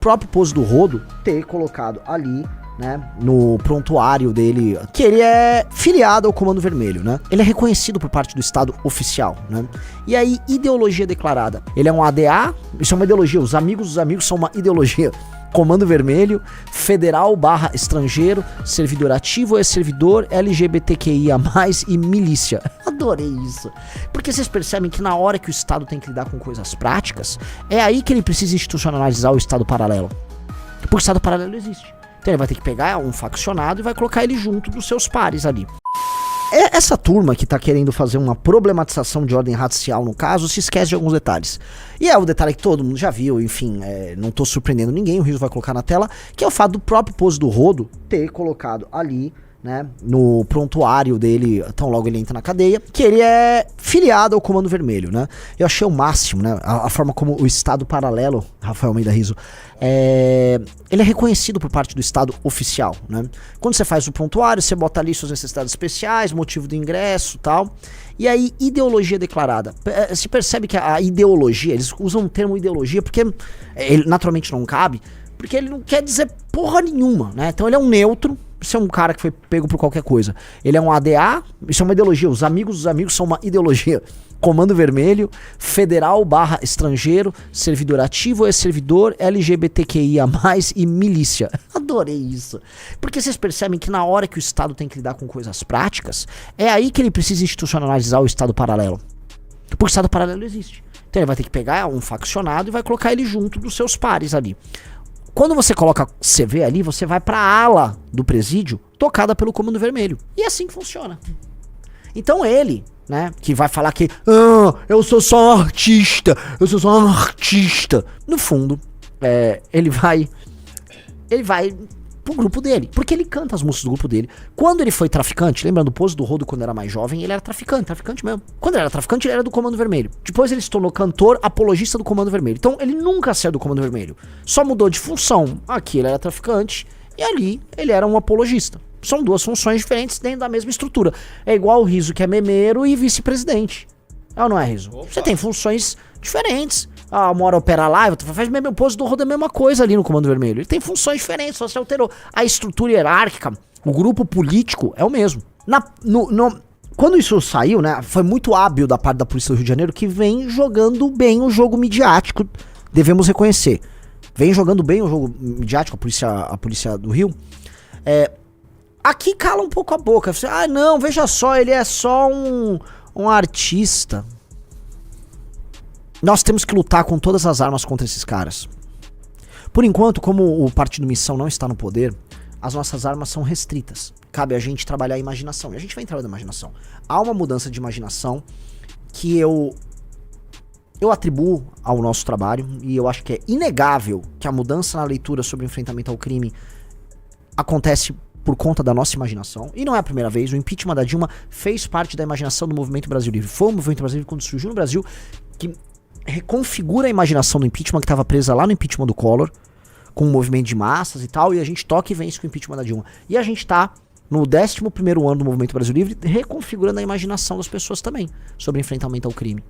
próprio Pouso do Rodo ter colocado ali, né, no prontuário dele, que ele é filiado ao Comando Vermelho, né? Ele é reconhecido por parte do Estado oficial, né? E aí, ideologia declarada. Ele é um ADA, isso é uma ideologia, os amigos dos amigos são uma ideologia. Comando Vermelho, federal / estrangeiro, servidor ativo é servidor, LGBTQIA+, e milícia. Adorei isso. Porque vocês percebem que na hora que o Estado tem que lidar com coisas práticas, é aí que ele precisa institucionalizar o Estado paralelo. Porque o Estado paralelo existe. Então ele vai ter que pegar um faccionado e vai colocar ele junto dos seus pares ali. Essa turma que tá querendo fazer uma problematização de ordem racial no caso, se esquece de alguns detalhes. E é o detalhe que todo mundo já viu, enfim, não tô surpreendendo ninguém, o Riso vai colocar na tela, que é o fato do próprio Pouso do Rodo ter colocado ali, né, no prontuário dele, tão logo ele entra na cadeia, que ele é filiado ao Comando Vermelho, né? Eu achei o máximo, né, a forma como o Estado paralelo, Rafael Almeida Riso, ele é reconhecido por parte do Estado oficial, né? Quando você faz o prontuário, você bota ali suas necessidades especiais, motivo do ingresso e tal, e aí ideologia declarada. Se percebe que a ideologia, eles usam o termo ideologia porque ele naturalmente não cabe, porque ele não quer dizer porra nenhuma, né? Então ele é um neutro. Isso é um cara que foi pego por qualquer coisa. Ele é um ADA, isso é uma ideologia. Os amigos dos amigos são uma ideologia. Comando Vermelho, federal / estrangeiro, servidor ativo é servidor, LGBTQIA+, e milícia. Adorei isso. Porque vocês percebem que na hora que o Estado tem que lidar com coisas práticas, é aí que ele precisa institucionalizar o Estado paralelo. Porque o Estado paralelo existe. Então ele vai ter que pegar um faccionado e vai colocar ele junto dos seus pares ali. Quando você coloca CV ali, você vai pra ala do presídio tocada pelo Comando Vermelho. E é assim que funciona. Então ele, né, que vai falar que eu sou só um artista, no fundo, ele vai pro grupo dele, porque ele canta as músicas do grupo dele. Quando ele foi traficante, lembrando do Pouso do Rodo, quando era mais jovem, ele era traficante mesmo. Quando ele era traficante, ele era do Comando Vermelho. Depois ele se tornou cantor, apologista do Comando Vermelho. Então ele nunca saiu do Comando Vermelho, só mudou de função. Aqui ele era traficante e ali ele era um apologista. São duas funções diferentes dentro da mesma estrutura. É igual o Riso, que é memeiro e vice-presidente. É ou não é, Riso? Opa. Você tem funções diferentes. Uma hora opera lá, faz o Pouso do Rodo é a mesma coisa ali no Comando Vermelho. Ele tem funções diferentes, só se alterou. A estrutura hierárquica, o grupo político é o mesmo. Quando isso saiu, né, foi muito hábil da parte da Polícia do Rio de Janeiro, que vem jogando bem o jogo midiático, devemos reconhecer. Vem jogando bem o jogo midiático, a polícia do Rio. Aqui cala um pouco a boca. Não, veja só, ele é só um artista. Nós temos que lutar com todas as armas contra esses caras. Por enquanto, como o Partido Missão não está no poder, as nossas armas são restritas. Cabe a gente trabalhar a imaginação. E a gente vai entrar na imaginação. Há uma mudança de imaginação que eu atribuo ao nosso trabalho, e eu acho que é inegável que a mudança na leitura sobre o enfrentamento ao crime acontece por conta da nossa imaginação. E não é a primeira vez. O impeachment da Dilma fez parte da imaginação do Movimento Brasil Livre. Foi o Movimento Brasil Livre, quando surgiu no Brasil, que reconfigura a imaginação do impeachment, que estava presa lá no impeachment do Collor, com um movimento de massas e tal, e a gente toca e vence com o impeachment da Dilma. E a gente tá no 11º ano do Movimento Brasil Livre, reconfigurando a imaginação das pessoas também, sobre enfrentamento ao crime.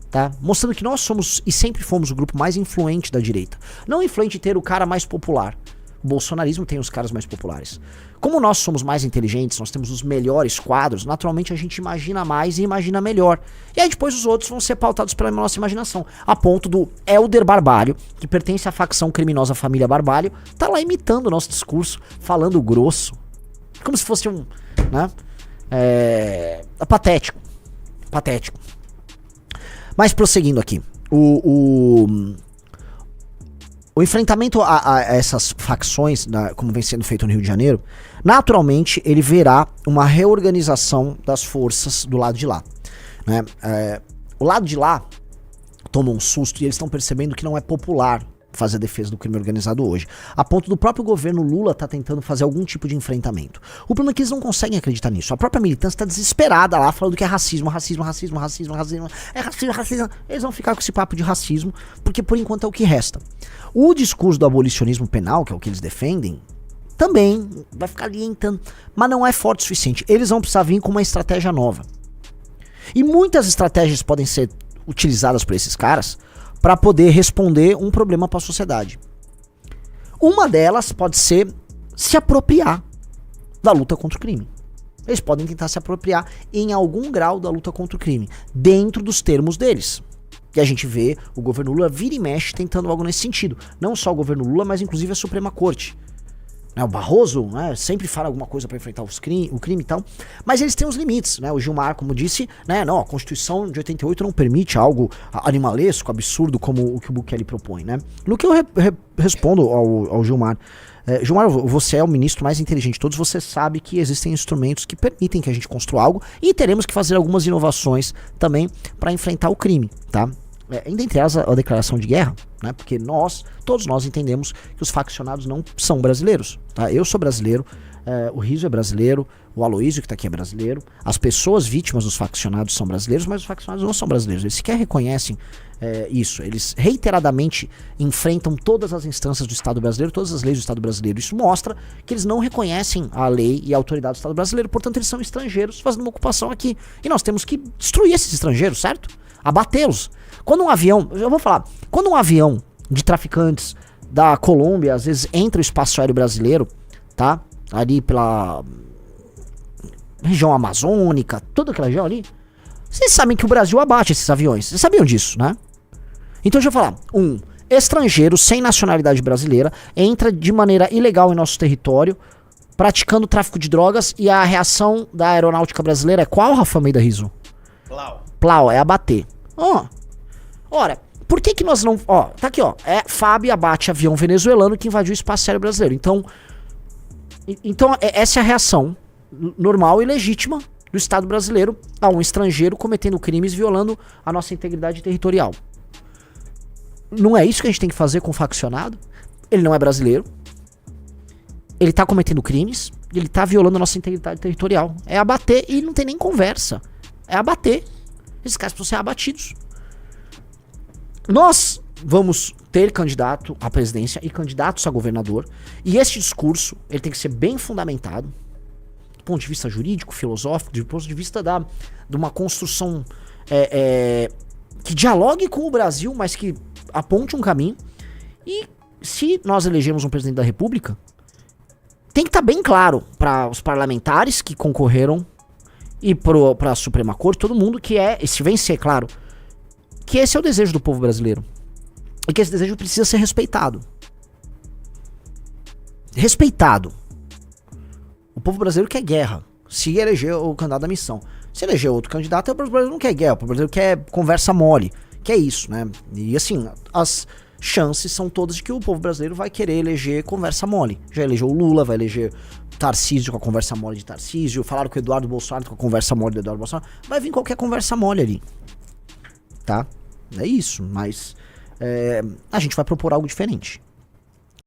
Tá? Mostrando que nós somos, e sempre fomos, o grupo mais influente da direita. Não influente em ter o cara mais popular. O bolsonarismo tem os caras mais populares. Como nós somos mais inteligentes, nós temos os melhores quadros, naturalmente a gente imagina mais e imagina melhor. E aí depois os outros vão ser pautados pela nossa imaginação. A ponto do Helder Barbalho, que pertence à facção criminosa Família Barbalho, tá lá imitando o nosso discurso, falando grosso. Como se fosse um... né? Patético. Patético. Mas prosseguindo aqui. O enfrentamento a essas facções, como vem sendo feito no Rio de Janeiro, naturalmente ele verá uma reorganização das forças do lado de lá. Né? O lado de lá toma um susto e eles estão percebendo que não é popular fazer a defesa do crime organizado hoje. A ponto do próprio governo Lula tá tentando fazer algum tipo de enfrentamento. O problema é que eles não conseguem acreditar nisso. A própria militância tá desesperada lá, falando que é racismo. É racismo. Eles vão ficar com esse papo de racismo, porque por enquanto é o que resta. O discurso do abolicionismo penal, que é o que eles defendem, também vai ficar alientando, mas não é forte o suficiente. Eles vão precisar vir com uma estratégia nova. E muitas estratégias podem ser utilizadas por esses caras para poder responder um problema para a sociedade. Uma delas pode ser se apropriar da luta contra o crime. Eles podem tentar se apropriar em algum grau da luta contra o crime, dentro dos termos deles. E a gente vê o governo Lula vira e mexe tentando algo nesse sentido. Não só o governo Lula, mas inclusive a Suprema Corte. O Barroso, né, sempre fala alguma coisa para enfrentar o crime e tal, mas eles têm os limites, né? O Gilmar, como disse, né, não, a Constituição de 88 não permite algo animalesco, absurdo, como o que o Bukele propõe, né? No que eu respondo ao Gilmar, Gilmar, você é o ministro mais inteligente de todos, você sabe que existem instrumentos que permitem que a gente construa algo e teremos que fazer algumas inovações também para enfrentar o crime, tá? Dentre elas a declaração de guerra, né? Porque todos nós entendemos que os faccionados não são brasileiros, tá? Eu sou brasileiro, o Riso é brasileiro, o Aloysio que tá aqui é brasileiro, as pessoas vítimas dos faccionados são brasileiros, mas os faccionados não são brasileiros, eles sequer reconhecem isso, eles reiteradamente enfrentam todas as instâncias do Estado brasileiro, todas as leis do Estado brasileiro, isso mostra que eles não reconhecem a lei e a autoridade do Estado brasileiro, portanto eles são estrangeiros fazendo uma ocupação aqui, e nós temos que destruir esses estrangeiros, certo? Abatê-los. Quando um avião, eu vou falar, quando um avião de traficantes da Colômbia, às vezes entra o espaço aéreo brasileiro, tá? Ali pela região amazônica, toda aquela região ali, vocês sabem que o Brasil abate esses aviões, vocês sabiam disso, né? Então deixa eu falar, estrangeiro sem nacionalidade brasileira entra de maneira ilegal em nosso território, praticando tráfico de drogas, e a reação da aeronáutica brasileira é qual, Rafa Almeida Riso? Plau, é abater. Ora, por que nós não... tá aqui, FAB abate avião venezuelano que invadiu o espaço aéreo brasileiro. Então essa é a reação normal e legítima do Estado brasileiro a um estrangeiro cometendo crimes, violando a nossa integridade territorial. Não é isso que a gente tem que fazer com o faccionado? Ele não é brasileiro, ele tá cometendo crimes, ele tá violando a nossa integridade territorial. É abater e não tem nem conversa. É abater. Esses caras precisam ser abatidos. Nós vamos ter candidato à presidência e candidatos a governador, e esse discurso ele tem que ser bem fundamentado do ponto de vista jurídico, filosófico, do ponto de vista de uma construção que dialogue com o Brasil, mas que aponte um caminho. E se nós elegemos um presidente da República, tem que estar bem claro para os parlamentares que concorreram e para a Suprema Corte, todo mundo, que se vencer, claro, que esse é o desejo do povo brasileiro. E que esse desejo precisa ser respeitado. Respeitado. O povo brasileiro quer guerra. Se eleger o candidato da missão. Se eleger outro candidato, o povo brasileiro não quer guerra. O povo brasileiro quer conversa mole. Que é isso, né? E assim, as chances são todas de que o povo brasileiro vai querer eleger conversa mole. Já elegeu o Lula, vai eleger Tarcísio com a conversa mole de Tarcísio. Falaram com o Eduardo Bolsonaro com a conversa mole do Eduardo Bolsonaro. Vai vir qualquer conversa mole ali. Tá? É isso, mas a gente vai propor algo diferente.